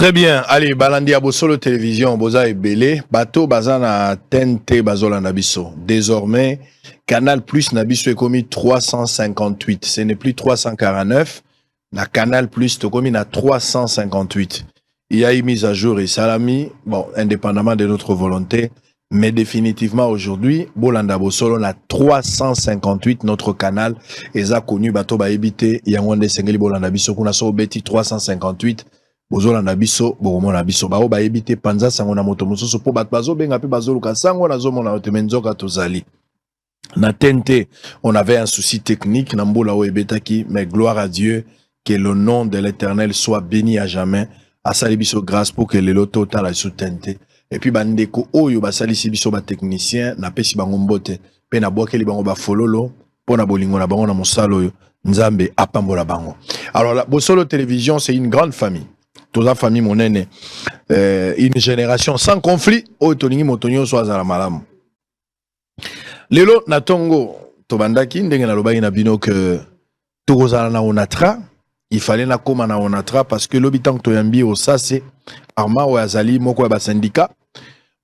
Très bien. Allez, balandi abosolo télévision, boza et belé. Bateau bazana TNT bazola nabiso. Désormais, Canal Plus nabiso est commis 358. Ce n'est plus 349. Na Canal Plus to commis na 358. Il y a eu mise à jour et salami, bon, indépendamment de notre volonté. Mais définitivement aujourd'hui, Bolanda Bosolo na 358 notre canal. Et ça connu bateau ba ebité. Yangonde Sengeli Bolanda biso kuna so beti 358. Bozola na biso bomo na biso ba ba ebité panza sango na moto mosusu po bat bazo benga pe bazo luka sango na zomo na temenzoka tozali na TNT. On avait un souci technique na mbola o ebetaki, mais gloire à Dieu, que le nom de l'Éternel soit béni à jamais. Asali biso grâce pour que le loto tala sous TNT. Et puis bandeko oyo basali si biso ba technicien na pesi bango mbote pe na bwakeli bango ba fololo po na bolingo na bango na mosalo yo nzambe apambola bango. Alors la Bosolo Télévision, c'est une grande famille. Toute la famille monene, une génération sans conflit. Oh, toningi motonyo so azala malamu. Lelo natongo tobandaki ndenge na loba ina bino que tokozala na onatra, il fallait na koma na onatra parce que l'habitant toyambi au sase arma o azali moko ya ba syndicat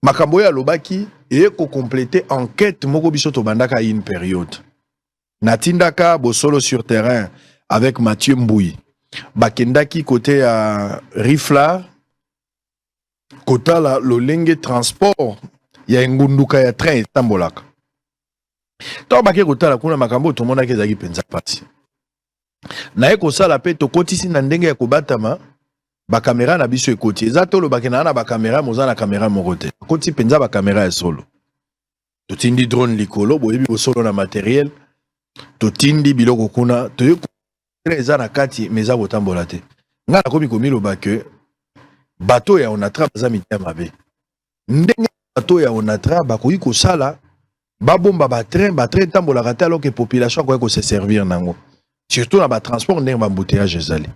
makambo ya lobaki et ko compléter enquête moko biso tobandaka une période. Natindaka Bosolo sur terrain avec Mathieu Mbouyi. Bakendaki côté à Rifla, côté la lolenge transport, il y a un gunduka ya train tambolaka. Tant baké côté la kuna makambo tout le monde a kezaki penza pati. Na eko sala pe to kotisi na ndenge ya kobatama ba caméra na biso ekoti. Ezato lo bakena na ba caméra moza na caméra morote. Koti penza ba caméra ya solo. To tindi drone likolo boyebi solo na matériel. To tindi biloko kuna to eza na kati meza botambola te nga na komi komilo ba ke bateau ya onatra baza mitia mabe ndenge bateau ya onatra bakoki kosala babomba ba train tambola te alors que population akoki ko se servir nango surtout na ba transport ndenge ba embouteillage ezali.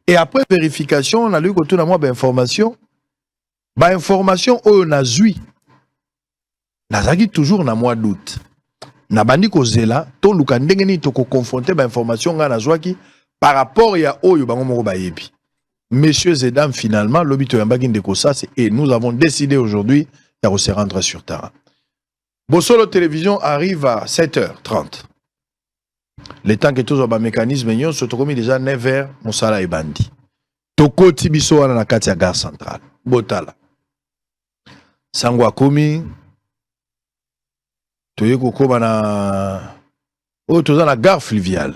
Et après vérification na lui kotuna mwa ba information oyo nazwi nazaki toujours na mois d'août na bandi kozela to luka ndenge ni to ko confronter ba information nga nazwaki par rapport ya oyo bango moko bayebi. Messieurs et dames, finalement l'obito yambaki ndeko ça et nous avons décidé aujourd'hui de se rendre sur terrain. Bosolo Télévision arrive à 7h30. Le temps que tous les mécanismes nyon se trouvent déjà 9h mosala e bandi. Toko tibiso wana na kati ya gare centrale. Botala. Sangwa komi toyeko koma na toza na gare fluviale.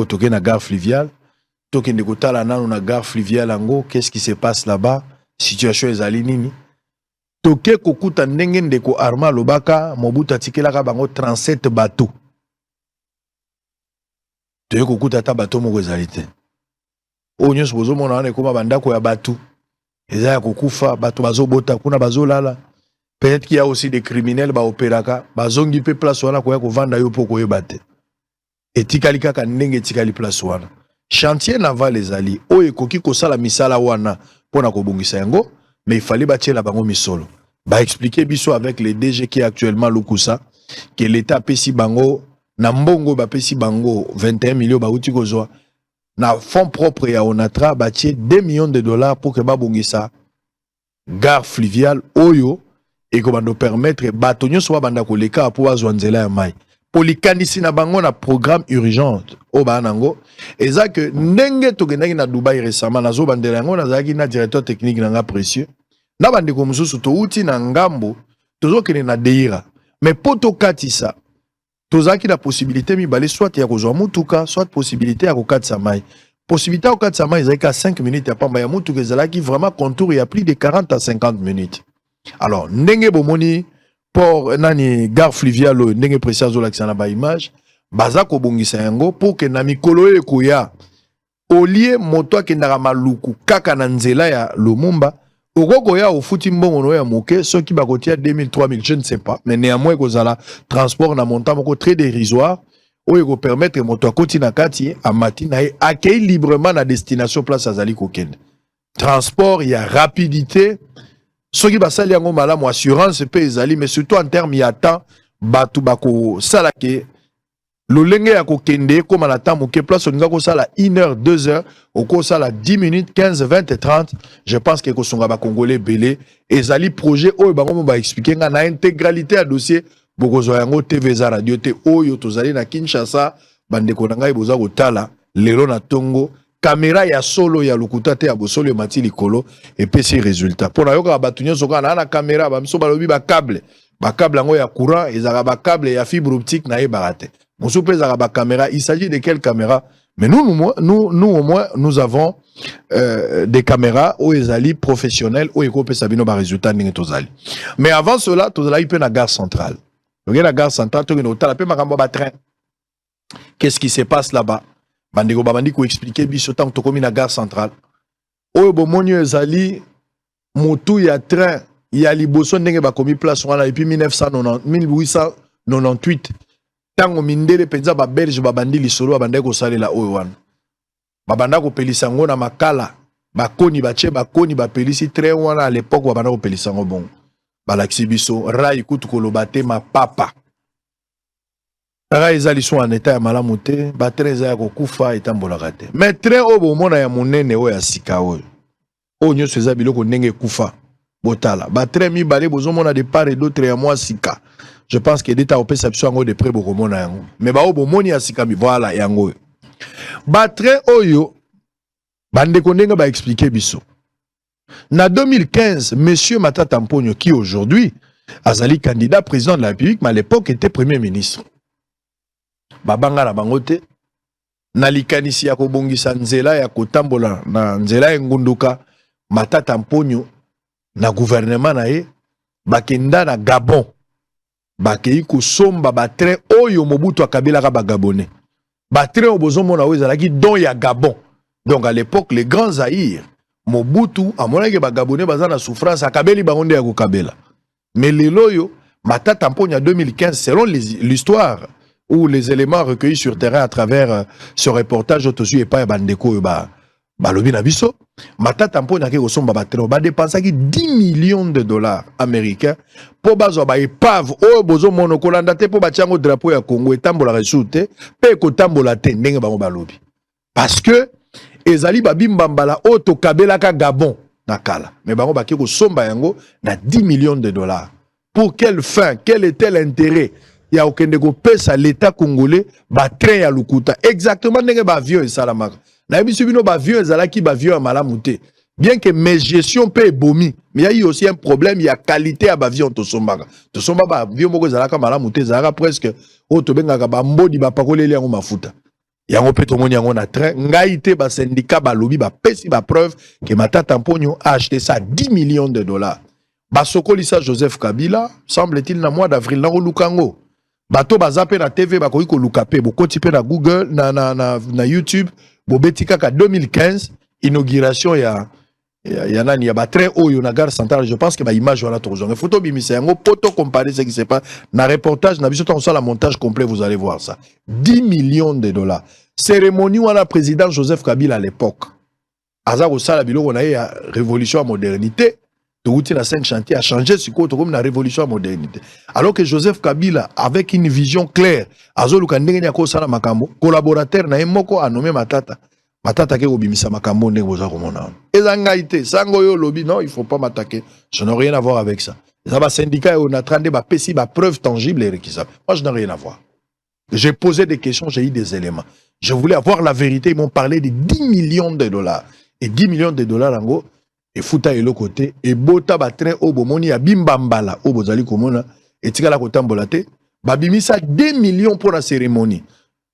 Toke na gare fluviale. Toke ndekotala nano na gare fluviale ango. Qu'est-ce qui se passe là-bas? Situation ezali nini? Toke kokuta ndenge ndeko Arma Lobaka Mobutu tikelaka bango 37 bateaux. Toke kokuta ta bateau moko ezali te. Onyo sobozo mona wana ekoma bandako ya bateau. Eza ya kokufa bateau bazobota kuna bazolala. Peut-être qu'il y a aussi des criminels ba opéraka bazongi pe place wana koya kovanda yo poko yebate. Et tikali kaka ndenge tikali place wana. Chantier naval les alliés. Oye koki kosala misala wana pona kobongisa yango, mais il fallait bâtir la bango misolo. Ba expliquer biso avec les DG qui est actuellement Lukusa que l'état pesi bango na mbongo ba pesi bango 21 millions ba uti kozwa na fonds propre ya onatra bâtir 2 millions de dollars pour que ba bongisa gare fluviale oyo et comment nous permettre batonyo soit banda koleka pour azwanzela ya mai. Polikandisi na bango na programme urgent o banango eza que ndenge togendaki na Dubai récemment na zo bandela yango nazaki na directeur technique nanga précieux na bandeko mususu to uti na ngambo tozokene na deira mais poto katisa tozaki la possibilité mibale soit ya kozwa mutuka soit possibilité ya kokatisa mai. Possibilité ya kokatisa mai ezaki ka 5 minutes ya pamba ya mutuka ezalaki vraiment contour ya plus de 40 à 50 minutes. Alors ndenge bomoni pour nani gare fluviale ndenge précieux zolakisa na ba image baza ko bongisa yango pour que na mikolo ekoya olie moto akendaka maluku kaka na nzela ya Lumumba okoko ya ofuti mbongo no ya moke soki bakotia 2000 3000 je ne sais pas mais néanmoins kozala transport na montant moko très dérisoire oyo ko permettre moto akoti na kati amati na accueil librement na destination place azali kokende. Transport ya rapidité. Ce qui va salir en malamu assurance peut ezali mais surtout en termes ya temps batu bako salake lolenge ya kokende comme na temps moke place on ko sala 1 heure 2 heures au sala 10 minutes 15 20 et 30 je pense que ko songa ba congolais belé ezali projet oyo bango ba expliquer nga na intégralité à dossier bokozo yango TV za radio te oyo tozali na Kinshasa bande ko ngai boza kotala lelo na tongo caméra ya solo ya lokuta te ya bosolo mati likolo et puis ces résultats pour na yoka batunyo soka na caméra ba miso balobi ba câble yango ya courant ezaka ba câble ya fibre optique na ebarate. Mon caméra, il s'agit de quelle caméra? Mais nous au moins, nous avons des caméras où ils allaient professionnels, où ils coupent sabino ba résultat n'ingé tozali. Mais avant cela, tozali pe na gare centrale. Donc la gare centrale, tu n'as pas makambo ba train. Qu'est-ce qui se passe là-bas? Bandeko babandi ko expliquer biso tant to komi na gare centrale. Oyo bomonyo ezali motu ya train ya liboso ndenge ba komi place wana depuis 1898. Tango mindele penza ba belge babandi lisolo babanda ko salela oyo wana babanda ko pelisa ngo na makala bakoni bache bakoni ba pelisi train wana à l'époque babanda ko pelisa ngo bon balaksi biso rai kutu ko lobate ma papa rai ezali so en état ya malamu te ba train za ko kufa etambolaka te mais train oyo bomona ya monene oyo ya sika oyo nyonso eza biloko ndenge kufa botala ba train mibale bozomona de part et d'autre ya moi sika. Je pense que l'État a opé sa option de près beaucoup moins yango. Mais ba obo moni asikami voilà yango. Ba train oyo bande kondenga ba expliquer biso. Na 2015, monsieur Matata Mponyo qui aujourd'hui azali candidat président de la République mais à l'époque était premier ministre. Babanga na bangote na likanisi ya kobongisa nzela ya kotambola na nzela ngunduka Matata Mponyo na gouvernement na ye bakenda na Gabon. Bakei kusomba ba train oyo Mobutu akabila ka ba gabonais. Ba train obozo mona wezalaki don ya Gabon. Donc à l'époque les grands Zaïre Mobutu amonaki ba gabonais bazana souffrance akabeli bangonde ya kokabela. Mais lelo yo Matata Mponyo en 2015 selon l'histoire ou les éléments recueillis sur terrain à travers ce reportage autosu et pas bandeko yo balobi na biso Matata Mponyo ke kosomba ba train ba dépensaki 10 millions de dollars américains pour bazo ba épave o bozo mono kolanda te po ba tiango drapeau ya Congo etambola resute pe ko tambola te ndenge bango balobi parce que ezali babimbambala o to kabela ka Gabon nakala mais bango ba ke kosomba yango na 10 millions de dollars pour quelle fin quel était l'intérêt ya okende ko pesa l'état congolais ba train ya lukuta exactement ndenge ba avion esalamaka na biso bino ba avion ezalaki ba avion ya malamu te. Bien que mes gestions peut bomi, mais il y a eu aussi un problème, il y a qualité à l'avion to sombaga. To sombaga avion moko zalaka malamu te zalaka presque o to benga ba mbodi ba pakole yango mafuta. Yango pe to moni yango na train, ngai te ba syndicat ba lobby ba pesi ba preuve que Matata Mponyo a acheté ça 10 millions de dollars. Ba sokolisa Joseph Kabila, semble-t-il na mois d'avril na lukango. Bato bazape na TV ba ko lukape, bo koti pe na Google na YouTube, bo betika ka 2015 inauguration ya nani ya ba train oyo na gare centrale. Je pense que ba image wana tozonga photo bimisa yango poto comparer ce qui se passe na reportage na biso on sala montage complet, vous allez voir ça. 10 millions de dollars. Cérémonie wana président Joseph Kabila à l'époque. Aza ko sala biloko na ya révolution à modernité. Touti na 5 chantiers a changé ce côté comme la révolution à modernité. Alors que Joseph Kabila avec une vision claire, azo luka ndenge nya ko sala makambo, collaborateur na moko a nommé Matata. Matata ke obimisa makambo ndenge boza komona. Ezangaité, sango yo lobi non, il faut pas m'attaquer. Je n'ai rien à voir avec ça. Ça va syndicat on a traindé ba pesi ba preuve tangible et requis. Moi je n'ai rien à voir. J'ai posé des questions, j'ai eu des éléments. Je voulais avoir la vérité, ils m'ont parlé de 10 millions de dollars. Et 10 millions de dollars en gros, et fouta et l'autre côté, et bota ba train au bomoni ya bimbambala au bozali komona et tika kotambolate, ba bimisa 2 millions pour la cérémonie.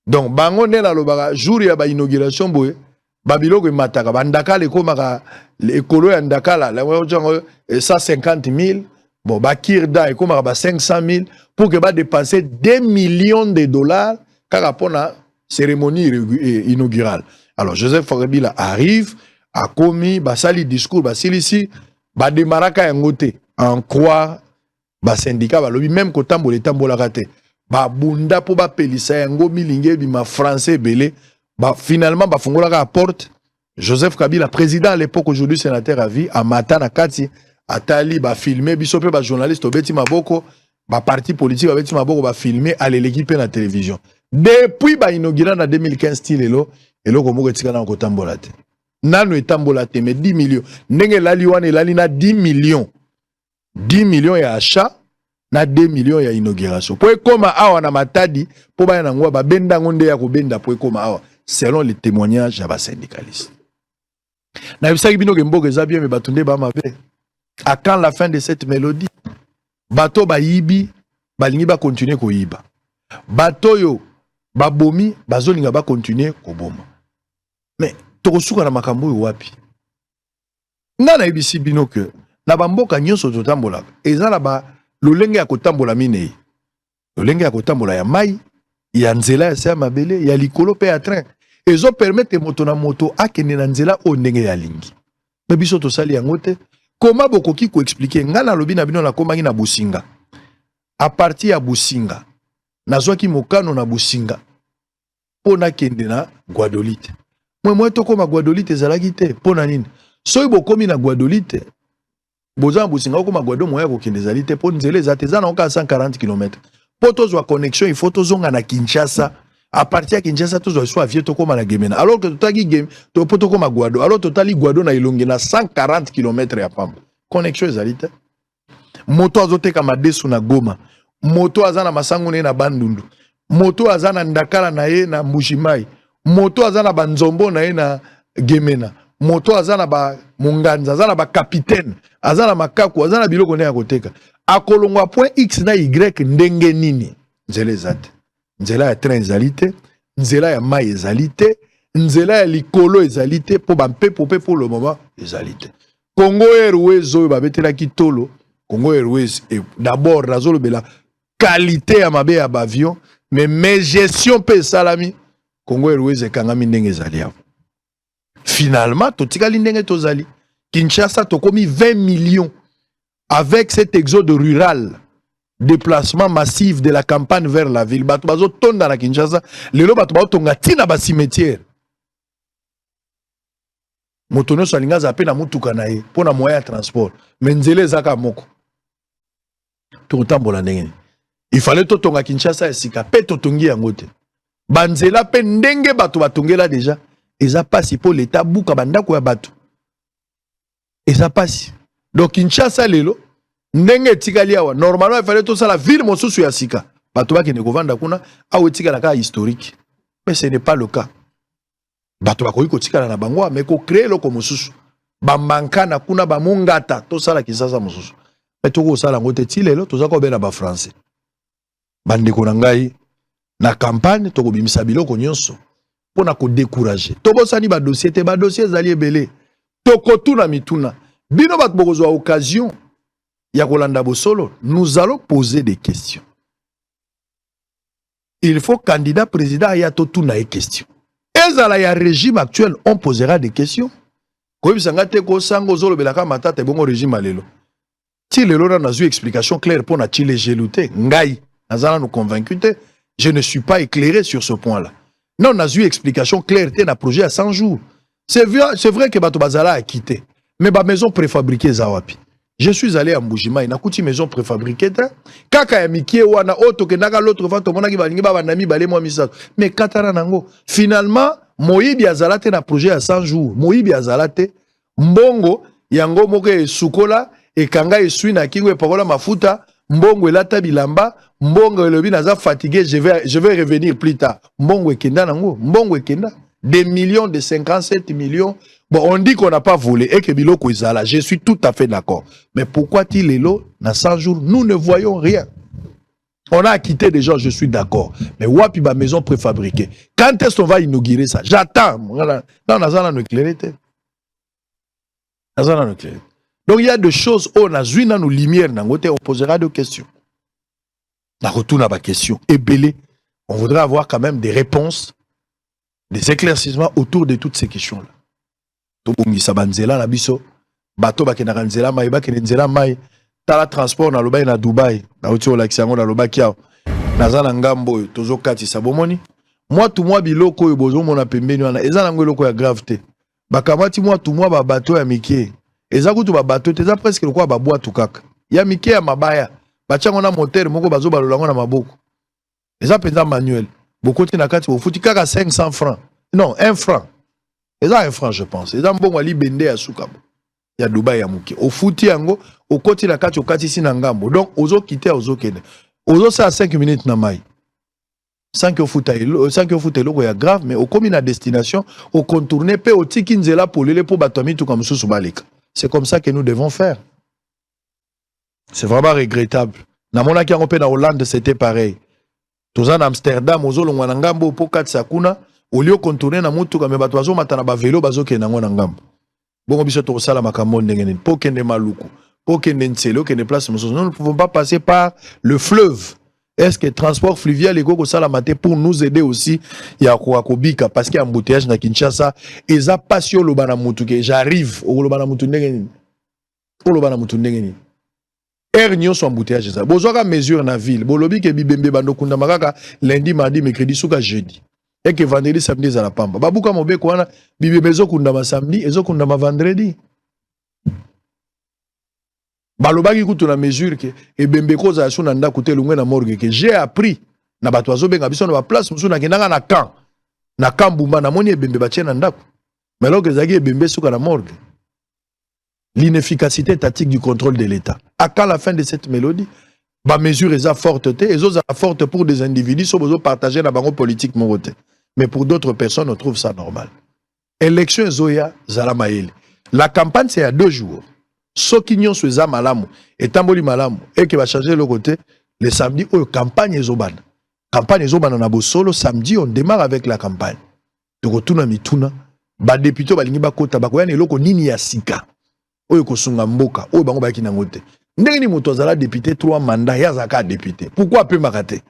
Donc bango ne la lobaka jour ya ba inauguration boye, ba biloko mataka bandaka le komaka l'écolo ya ndakala la 150 000, bon ba kirda et komaka ba 500 000 pour que ba dépenser 2 millions de dollars kaka pona cérémonie inaugurale. Alors Joseph Kabila arrive a commis basali discours basilisi ba demaraka yangote en croire ba syndicat ba lobi même ko tambola tambola raté ba bunda po ba pelisa yango milinge bima français belé ba finalement ba fongola ka porte Joseph Kabila président à l'époque aujourd'hui sénateur à vie a matana kati atali ba filmer biso pe ba journaliste obeti maboko ba parti politique ba beti maboko ba filmer à l'équipe na télévision Depuis ba inauguré na 2015 style elo ko moko tika na ko tambola te. Nano etambola te mais 10 millions. Ndenge lali wana lali na 10 millions. 10 millions ya achat na 2 millions ya inauguration. Po ekoma awa na matadi po ba na ngwa ba benda ngonde ya ko benda po ekoma awa selon les témoignages ya ba syndicalistes. Na bisaki bino ke mboka eza bien mais batunde ba mabe. À quand la fin de cette mélodie? Bato ba yibi balingi ba continuer ko yiba. Bato yo babomi bazolinga ba continuer ko boma. Mais tokosuka na makambo yo wapi? Ngana ibisi bino ke na bamboka nyonso totambola ezala ba lolenge ya kotambola minei. Lolenge ya kotambola ya mai, ya nzela ya sa mabele, ya likolo pe ya train. Ezo permettre moto na moto akende na nzela o ndenge ya lingi. Mais biso to sali yango te. Comment bokoki ko expliquer ngana lobi na bino na komangi na Businga. A partir ya Businga, nazwaki mokano na Businga. Pona kende na Guadolite. Moi to koma Guadolite ezalaki te pona nini? Soki bokomi na Guadolite, boza Businga okoma Guado moya ko kende ezali te pona nzela ezate za na oka 140 km. Po tozwa connexion il faut tozonga na Kinshasa. À partir de Kinshasa, tous les soirs, vieux toko na Gemena. Alors que totali game, to poto ma Guado. Alors totali Guado na Ilongi na 140 km ya pam. Connexion ezalite. Moto azote kama desu na Goma. Moto azana masangune na Bandundu. Moto azana ndakala na ye na Mujimai. Moto azana banzombo na ye na Gemena. Moto azana ba Munganza, azana ba capitaine, azana makaku, azana biloko ne ya koteka. Akolongwa point X na Y ndenge nini. Nzele zate. Nzela ya train ezalite, nzela ya mai ezalite, nzela ya likolo ezalite, po bampepo pe pour le moment ezalite. Congo Airways oyo babetelaki tolo, Congo Airways d'abord razolo bela qualité ya mabe ya bavion, mais gestion pe salami, Congo Airways ekangami ndenge ezali apo. Finalement, totikali ndenge tozali. Kinshasa tokomi 20 millions avec cet exode rural. Déplacement massif de la campagne vers la ville. Bato bazo tonda na Kinshasa, lelo bato bazo tonga tina ba cimetière. Motono salinga zape na mutuka na ye pona moyen de transport. Menzele zaka moko. Totambola ndenge. Il fallait to tonga Kinshasa esika pe to tongi yango te. Banzela pe ndenge bato batongela déjà. Eza pasi po l'état buka bandako ya bato. Eza pasi. Donc Kinshasa lelo ndenge tikali awa normalement il fallait tout ça la ville mosusu ya sika bato ba kene kovanda kuna awe tikala ka historique mais ce n'est pas le cas bato ba ko tikala na bango mais ko créer loko mosusu ba mankana kuna ba mongata to sala Kinshasa mosusu mais to ko sala ngote tilelo to za ko bela ba français bande ko ngai na campagne to ko bimisa biloko nyonso pona ko décourager to bosani ba dossier zali ebele to ko tuna mituna bino bato bokozwa occasion. Nous allons poser des questions. Il faut candidat président à Yatotuna des questions. Et dans le régime actuel, on posera des questions. Comme ça, bon régime alelo. Si le lora n'a eu explication claire pour na chile gelouté, ngai, nazala nous convaincu, je ne suis pas éclairé sur ce point-là. Non, on a eu explication claire, t'es na projet à 100 jours. C'est vrai que Bato Bazala a quitté, mais ma maison préfabriquée Zawapi. Je suis allé à Mbujima, il a coûté maison préfabriquée. Kaka ya mikie wana oto ke naga l'autre fois to monaki balingi ba banami balé moi misato. Mais katara nango. Finalement, Moyibi azalate na projet à 100 jours. Moyibi azalate mbongo yango moke sukola e kanga esui na kingwe pakola mafuta mbongo elata bilamba mbongo elobi naza fatigué je vais revenir plus tard. Mbongo ekenda nango, mbongo ekenda des millions de 57 millions. Bon, on dit qu'on n'a pas volé et que biloko ezala. Je suis tout à fait d'accord. Mais pourquoi il est là, dans 100 jours, nous ne voyons rien. On a acquitté des gens, je suis d'accord. Mais wapi ba maison préfabriquée. Quand est-ce qu'on va inaugurer ça? J'attends. Là, on a un éclairé. Donc il y a des choses où on a vu dans nos lumières, on posera des questions. On retourne à ma question. Ébélé, on voudrait avoir quand même des réponses, des éclaircissements autour de toutes ces questions-là. Tobongisa banzela na biso bato bakena nzela mai bakena nzela mai tala transport na lobai na Dubai na uti olakisango na lobaki ya nazana ngambo tozokati sabomoni moi tout moi biloko yo bozo mona pembeni wana eza nango eloko ya gravité bakamati moi tout moi ba bato ya mikie eza kutu ba bato eza presque lokwa ba boîte kaka ya mikie ya mabaya bachango na moteur moko bazo balolango na maboko eza penza manuel Beaucoup de nakati au foot kaka 500 francs. Non, 1 franc. Et ça 1 franc je pense. Et ça bon wali bende à Soukabo. Il y a Dubaï ya muki. Au foot yango au côté nakati au kati sinangambo. Donc ozo quitter ozo kene. Ozo ça 5 minutes na mai. Sans que foot est grave, mais au commun à destination, au contourner, pe au tikinzela pour les pour batomi tout comme sous balika. C'est comme ça que nous devons faire. C'est vraiment regrettable. Na mona ki en Hollande, c'était pareil. Tous en Amsterdam, aux olongo nangambo po katsakuna, au lieu contourner na mutu comme batwazo matana ba vélo bazo ke nango nangambo. Bon biso to sala makambo ndengeni, po kende maluku, po kende ntselo, kende place nous ne pouvons pas passer par le fleuve. Est-ce que le transport fluvial est pour nous aider aussi? Il y a Kobika parce qu'il y a un embouteillage dans Kinshasa. Et ça passe au Lobana Moutuke. J'arrive au Lobana Moutunegeni. Au Lobana Moutunegeni. Ernyo son embouteillage. Bozoka mesure na ville. Bolobi ke bibembe bando kunda makaka lundi, mardi, mercredi, souka jeudi. Et que vendredi, samedi, za la pamba. Babuka mobe kwana bibembe zo kunda ma samedi, ezo kunda ma vendredi. Balobaki kutu na mesure que et bembeko za suna nda kuté lungwe na morgue que j'ai appris na batwazo benga biso na place musu na kinanga na camp na kambumba na moni ebembe batie na ndako mais alors que zaki ebembe suka na morgue. L'inefficacité tactique du contrôle de l'État. À quand la fin de cette mélodie ba mesure eza forte té ezo za forte pour des individus so bezo partager na bango politique moroté mais pour d'autres personnes on trouve ça normal. Élection zoya zala maele. La campagne c'est à 2 jours. Soki nyonso eza malamu etamboli malamu et que va changer le côté le samedi ou campagne ezobana na bosolo samedi on démarre avec la campagne de retourna mituna ba député balingi bakota bakoya na eloko nini ya sika oyo kosunga mboka oyo bango baki nango te ndenge ni moto azala député 3 mandats ya zaka député pourquoi pe makate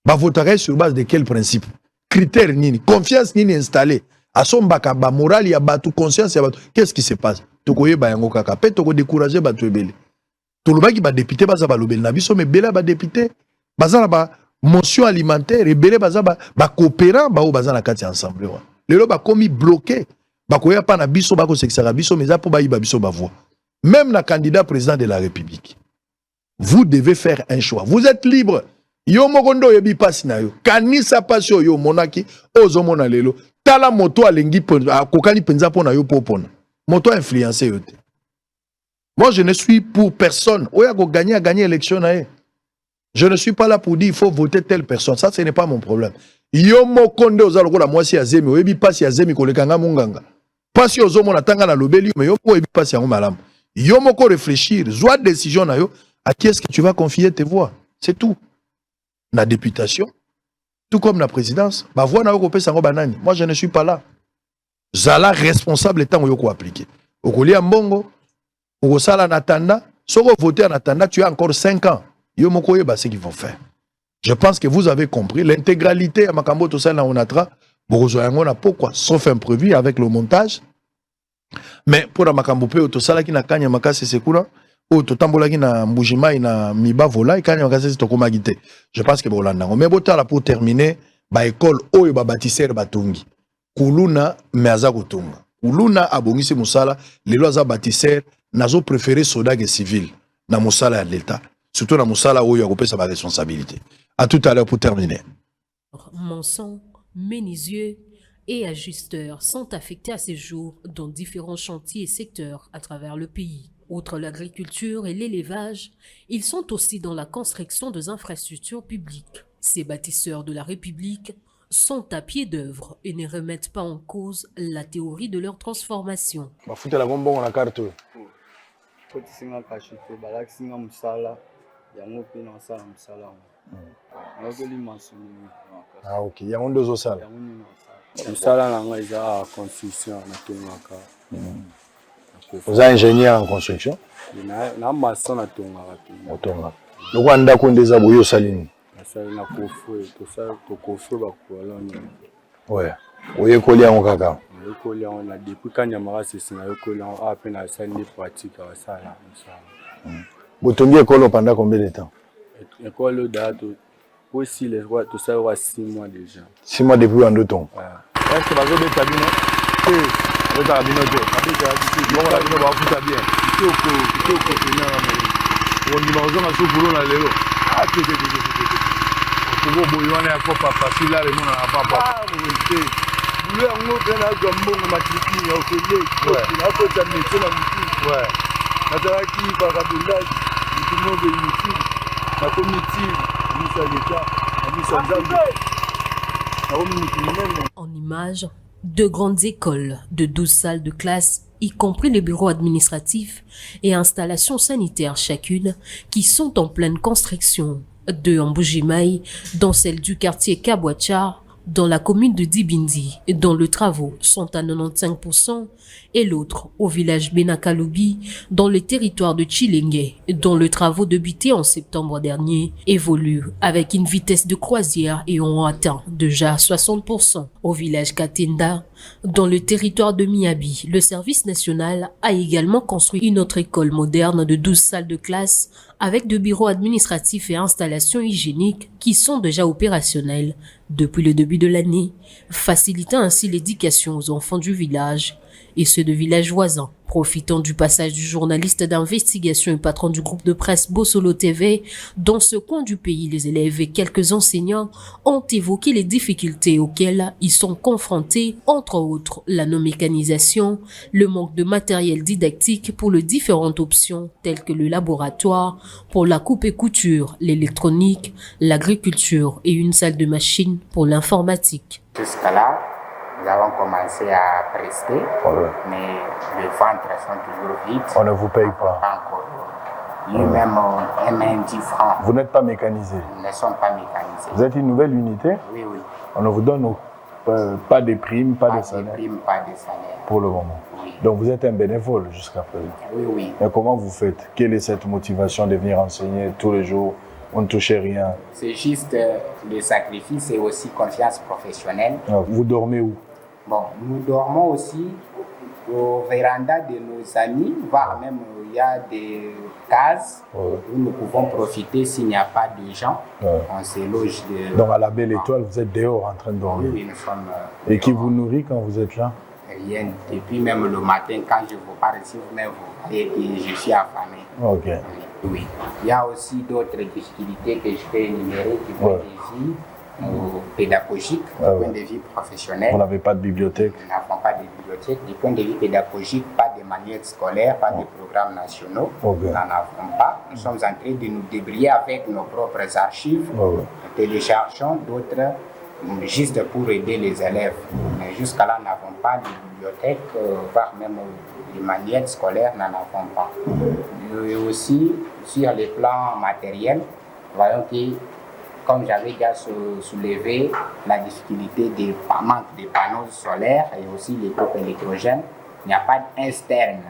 ba voterait sur base de quel principe critère nini confiance nini installé asombaka ba morale ya batu conscience ya batu qu'est-ce qui se passe tokoye ba yango kaka pe toko décourager batu ebele tolobaki ba député baza ba lobeli na biso mais bela ba député baza na ba motion alimentaire ebele baza ba coopérant ba o baza na kati ensemble wa lelo ba komi bloqué ba koya pa na biso ba ko sekisaka biso mais za po ba yiba biso ba voix même na candidat président de la République vous devez faire un choix vous êtes libre yo mokondo yebi passe na yo kanisa passe yo monaki ozo mona lelo tala moto alengi kokani penza pona yo popona moto influencé yote. Moi je ne suis pour personne. Oya go gagner élection na. Je ne suis pas là pour dire il faut voter telle personne. Ça ce n'est pas mon problème. Yo mokondo ozalo ko la mwasi ya zemi oyebi passe ya zemi ko lekanga munganga. Passe ozo mona tanga na lobeli mais yo ko yebi passe yango malamu. Yo moko réfléchir, zwa décision na yo à qui est-ce que tu vas confier tes voix. C'est tout. La députation tout comme la présidence, ba voix na yo ko pesa ngo banani. Moi je ne suis pas là. Zala responsable étant yoko appliqué. Okoli mbongo, okosala natanda, soko voter en attendant, tu as encore 5 ans. Yo moko yeba ce qu'ils vont faire. Je pense que vous avez compris l'intégralité à makambo to sala na onatra, bozo yango na pourquoi sauf imprévu avec le montage. Mais pour la makambo pe to sala ki na kanya makasi sekura, o to tambola ki na mbujima ina miba vola e kanya makasi to komagite. Je pense que bolanda. Mais botala pour terminer, ba école oyo ba bâtisseur batongi. Kuluna meaza kutunga. Kuluna abongisi musala, lelo aza bâtisseur, nazo préféré soldat que civil na musala ya l'État. Surtout na musala oyo akopesa ba responsabilité. À tout à l'heure pour terminer. Mançons, menuisiers et ajusteurs sont affectés à ces jours dans différents chantiers et secteurs à travers le pays. Outre l'agriculture et l'élevage, ils sont aussi dans la construction des infrastructures publiques. Ces bâtisseurs de la République sont à pied d'œuvre et ne remettent pas en cause la théorie de leur transformation. Ah ok, il y a un deux salles. Vous êtes ingénieur en construction? Le Rwanda Kondeza Boyo Saline. Ouais. Oui, collier en caca. Depuis quand il y a marre, c'est ça. À peine à ça, ni pratique à ça. Vous tombez école pendant combien de temps? École date aussi les rois, tout ça aura 6 mois déjà. 6 mois depuis en 2 temps. Est-ce que vous avez des cabinets? Oui, vous avez des cabinets. Bon, la cabine va vous bien. Il faut que on dit maison à ce boulot là, lélo. Ah, Pour vous, on est à quoi papa? Si là, les gens n'ont pas papa. Ah, oui, boulot yango mpe nazwa matriki ya okende nakota métier na motu nazalaki bakabondage motu mobe inutile nakomi utile misa leta na misa nzambe nakomi motu monene. En images, deux grandes écoles de 12 salles de classe, y compris les bureaux administratifs et installations sanitaires chacune, qui sont en pleine construction. Deux en Bujimaï, dont celle du quartier Kabouachar, dans la commune de Dibindi, dont les travaux sont à 95%, et l'autre au village Benakaloubi, dans le territoire de Chilenge, dont les travaux débutés en septembre dernier évoluent avec une vitesse de croisière et ont atteint déjà 60%. Au village Katenda, dans le territoire de Miabi, le service national a également construit une autre école moderne de 12 salles de classe avec de bureaux administratifs et installations hygiéniques qui sont déjà opérationnels depuis le début de l'année, facilitant ainsi l'éducation aux enfants du village et ceux de villages voisins. Profitant du passage du journaliste d'investigation et patron du groupe de presse Bossolo TV, dans ce coin du pays, les élèves et quelques enseignants ont évoqué les difficultés auxquelles ils sont confrontés, entre autres la non-mécanisation, le manque de matériel didactique pour les différentes options telles que le laboratoire, pour la coupe et couture, l'électronique, l'agriculture et une salle de machine pour l'informatique. Jusqu'à là, nous avons commencé à prester, mais les ventres sont toujours vides. On ne vous paye pas. Lui-même, on aime 10 francs. Vous n'êtes pas mécanisé. Nous ne sommes pas mécanisés. Vous êtes une nouvelle unité? Oui, oui. On ne vous donne pas de primes, pas de salaire? Pas de primes, pas de salaire. Pour le moment. Oui. Donc vous êtes un bénévole jusqu'à présent? Oui, oui. Mais comment vous faites? Quelle est cette motivation de venir enseigner tous les jours? On ne touchait rien. C'est juste le sacrifice et aussi confiance professionnelle. Vous dormez où? Bon, nous dormons aussi au véranda de nos amis, voire même il y a des cases où nous pouvons profiter s'il n'y a pas de gens. On se loge de... Donc à la Belle Étoile, vous êtes dehors en train de dormir? Oui, nous sommes... Et qui vous nourrit quand vous êtes là? Rien. Depuis même le matin, quand je vous parle ici, vous-même vous voyez que je suis affamé. Ok. Oui. Il y a aussi d'autres difficultés que je peux énumérer du point de vue pédagogique, du point de vue professionnel. Vous n'avez pas de bibliothèque? Nous n'avons pas de bibliothèque. Du point de vue pédagogique, pas de manuels scolaires, pas de programmes nationaux. Nous n'en avons pas. Nous sommes en train de nous débrouiller avec nos propres archives. Nous téléchargeons d'autres juste pour aider les élèves. Mais jusqu'à là, nous n'avons pas de bibliothèque, voire même les manuels scolaires, nous n'en avons pas. Et aussi, sur les plans matériels, voyons que, comme j'avais déjà soulevé, la difficulté des manque de panneaux solaires et aussi les groupes électrogènes, il n'y a pas d'externe.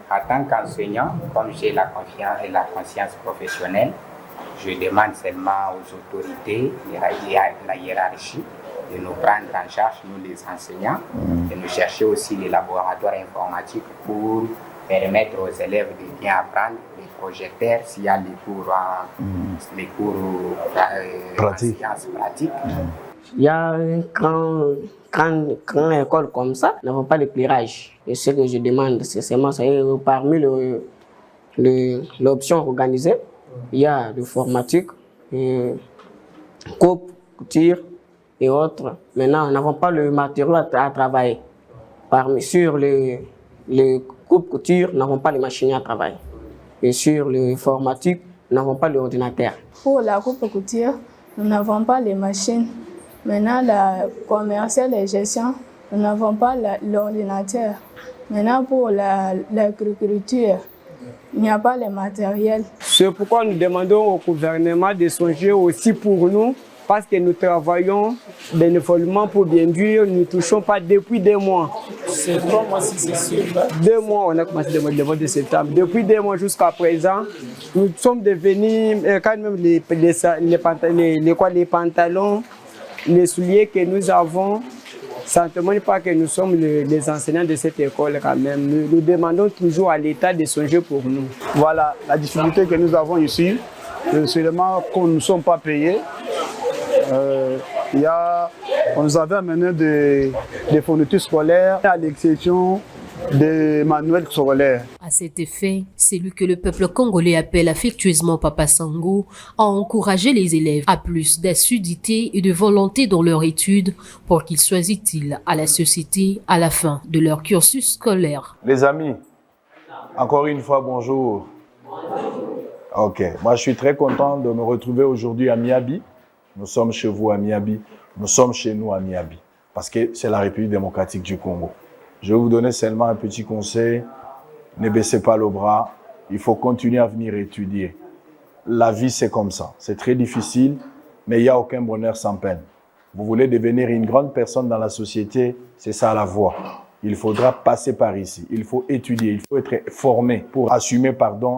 En tant qu'enseignant, comme j'ai la confiance et la conscience professionnelle, je demande seulement aux autorités, la hiérarchie, de nous prendre en charge, nous les enseignants, et nous chercher aussi les laboratoires informatiques pour permettre aux élèves de bien apprendre les projecteurs s'il y a les cours pratiques. Il y a quand école comme ça, nous n'avons pas d'éclairage. Et ce que je demande, c'est seulement ça. Parmi l'option organisée, il y a l'informatique, coupe, couture et autres. Maintenant, nous n'avons pas le matériel à travailler. Sur les coupe couture, nous n'avons pas les machines à travailler. Et sur l'informatique, nous n'avons pas l'ordinateur. Pour la coupe couture, nous n'avons pas les machines. Maintenant, la commerciale et gestion, nous n'avons pas l'ordinateur. Maintenant, pour l'agriculture, il n'y a pas le matériel. C'est pourquoi nous demandons au gouvernement de songer aussi pour nous, parce que nous travaillons bénévolement pour bien dire, nous ne touchons pas depuis 2 mois. C'est 3 mois si c'est sûr. 2 mois, on a commencé le mois de septembre. Depuis 2 mois jusqu'à présent, nous sommes devenus, quand même les pantalons, les souliers que nous avons, ça ne témoigne pas que nous sommes les enseignants de cette école quand même. Nous demandons toujours à l'État de songer pour nous. Voilà la difficulté que nous avons ici. Seulement qu'on ne sommes pas payés. On nous avait amené des fournitures scolaires, à l'exception des manuels scolaires. À cet effet, celui que le peuple congolais appelle affectueusement Papa Sango a encouragé les élèves à plus d'assiduité et de volonté dans leur étude pour qu'ils soient utiles à la société à la fin de leur cursus scolaire. Les amis, encore une fois, bonjour. Ok, moi je suis très content de me retrouver aujourd'hui à Miabi. Nous sommes chez vous à Miabi, nous sommes chez nous à Miabi, parce que c'est la République démocratique du Congo. Je vais vous donner seulement un petit conseil, ne baissez pas le bras, il faut continuer à venir étudier. La vie c'est comme ça, c'est très difficile, mais il n'y a aucun bonheur sans peine. Vous voulez devenir une grande personne dans la société, c'est ça la voie. Il faudra passer par ici, il faut étudier, il faut être formé pour assumer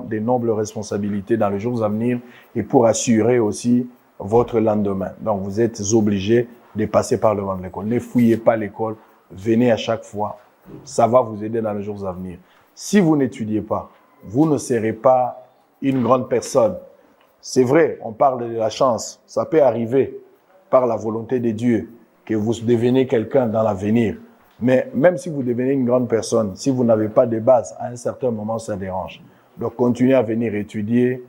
des nobles responsabilités dans les jours à venir et pour assurer aussi votre lendemain. Donc vous êtes obligés de passer par le devant de l'école. Ne fouillez pas l'école, venez à chaque fois, ça va vous aider dans les jours à venir. Si vous n'étudiez pas, vous ne serez pas une grande personne. C'est vrai, on parle de la chance, ça peut arriver par la volonté de Dieu que vous deveniez quelqu'un dans l'avenir. Mais même si vous devenez une grande personne, si vous n'avez pas de base, à un certain moment, ça dérange. Donc, continuez à venir étudier.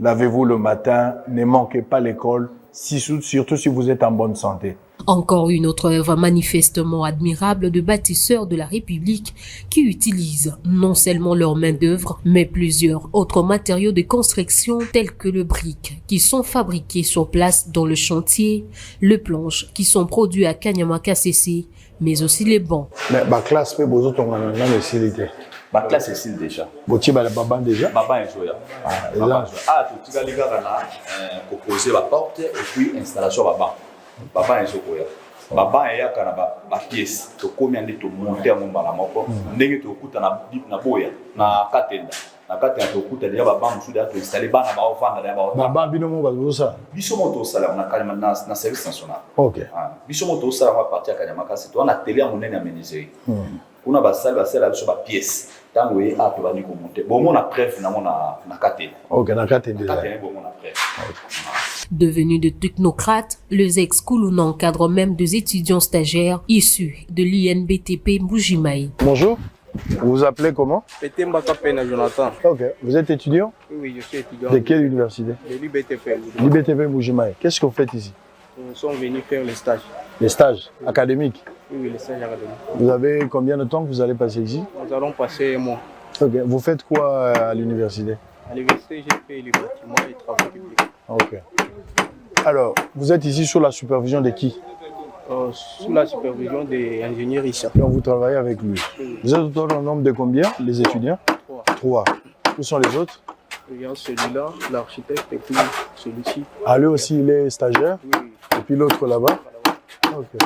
Lavez-vous le matin. Ne manquez pas l'école, surtout si vous êtes en bonne santé. Encore une autre œuvre manifestement admirable de bâtisseurs de la République qui utilisent non seulement leur main-d'œuvre, mais plusieurs autres matériaux de construction tels que le brick qui sont fabriqués sur place dans le chantier, le planche qui sont produits à Kanyamaka CC, mais aussi les bancs. Mais ma classe peut vous autres Ma classe est ici déjà. Vous avez Baba déjà? Baba est joué. Ah, tu as les gars pour poser la porte et puis installation Baba. Baba est joué. Baba est à pièce. Tu combien de temps monter à mon balamoko? N'est-ce que tu as na boya na katenda. Na katenda tu as déjà Baba monsieur d'ailleurs installé bana ba ofanga d'abord. Baba binomo bazo ça. Bisomoto sala on a carrément na service national. OK. Bisomoto sala on va partir à Kanyamaka c'est toi on a télé à mon nez à menuiserie. On a basal sur la pièce. Tant que a tu vas nous monter. Bon on a preuve na mon na katenda. OK, na katenda. Bon on a preuve. Devenus de technocrates, les ex-Kouloun encadrent même des étudiants stagiaires issus de l'INBTP Mbujimayi. Bonjour, vous vous appelez comment? Petembaka Pena Jonathan. Ok, vous êtes étudiant? Oui, je suis étudiant. De quelle université? De l'IBTP. L'IBTP Mbujimayi. Qu'est-ce que vous faites ici? Nous sommes venus faire les stages. Les stages académiques? Oui, les stages académiques. Vous avez combien de temps que vous allez passer ici? Nous allons passer un mois. Ok, vous faites quoi à l'université? À l'université, j'ai fait les bâtiments et les travaux publics. Ok. Alors, vous êtes ici sous la supervision de qui? Sous la supervision des ingénieurs ici. Donc vous travaillez avec lui. Vous êtes au nombre de combien, les étudiants? 3. Où sont les autres? Il y a celui-là, l'architecte, et puis celui-ci. Ah, lui aussi, il est stagiaire? Oui. Et puis l'autre là-bas? Ok.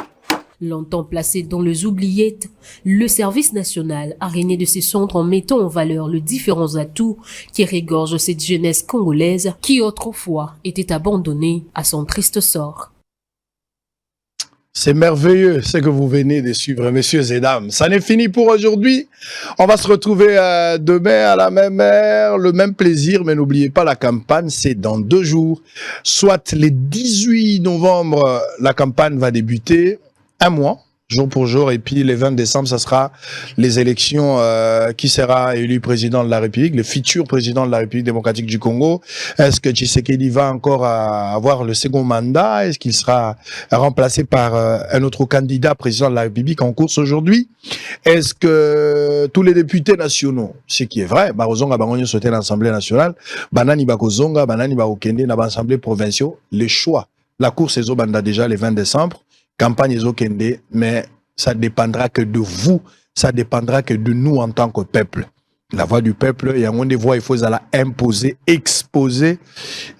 Longtemps placé dans les oubliettes, le service national a régné de ses centres en mettant en valeur les différents atouts qui régorgent cette jeunesse congolaise qui autrefois était abandonnée à son triste sort. C'est merveilleux ce que vous venez de suivre, messieurs et dames. Ça n'est fini pour aujourd'hui. On va se retrouver demain à la même heure, le même plaisir, mais n'oubliez pas la campagne, c'est dans 2 jours. Soit le 18 novembre, la campagne va débuter. 1 mois, jour pour jour, et puis le 20 décembre, ça sera les élections qui sera élu président de la République, le futur président de la République démocratique du Congo. Est-ce que Tshisekedi va encore avoir le second mandat? Est-ce qu'il sera remplacé par un autre candidat président de la République en course aujourd'hui? Est-ce que tous les députés nationaux, ce qui est vrai, Barozonga Bangonyo sauté l'Assemblée nationale, Banani Bakozonga, Banani Baokende, dans l'Assemblée provinciale, les choix. La course est au banda déjà le 20 décembre. Campagne Ezokende, mais ça dépendra que de vous, ça dépendra que de nous en tant que peuple. La voix du peuple, il y a des voix, il faut la imposer, exposer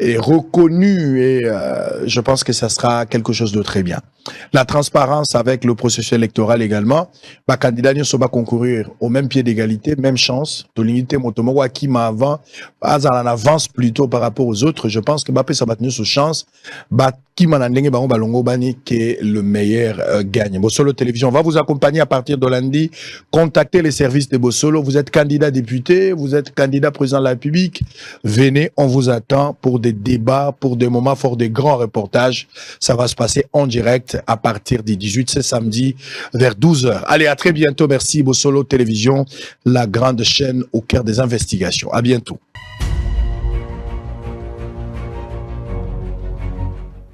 et reconnue, et je pense que ça sera quelque chose de très bien. La transparence avec le processus électoral également. Les candidats ne sont pas concourir au même pied d'égalité, même chance. L'unité Motomowa qui m'a avant, en avance plutôt par rapport aux autres. Je pense que Mbappé ça va tenir sous chance. Qui m'a n'andenge ba balongo bani qui est le meilleur gagne. Bossolo Télévision va vous accompagner à partir de lundi. Contactez les services de Bossolo. Vous êtes candidat député, vous êtes candidat président de la République. Venez, on vous attend pour des débats, pour des moments forts, des grands reportages. Ça va se passer en direct direct à partir du 18, c'est samedi vers 12h. Allez, à très bientôt. Merci Bossolo Télévision, la grande chaîne au cœur des investigations. À bientôt.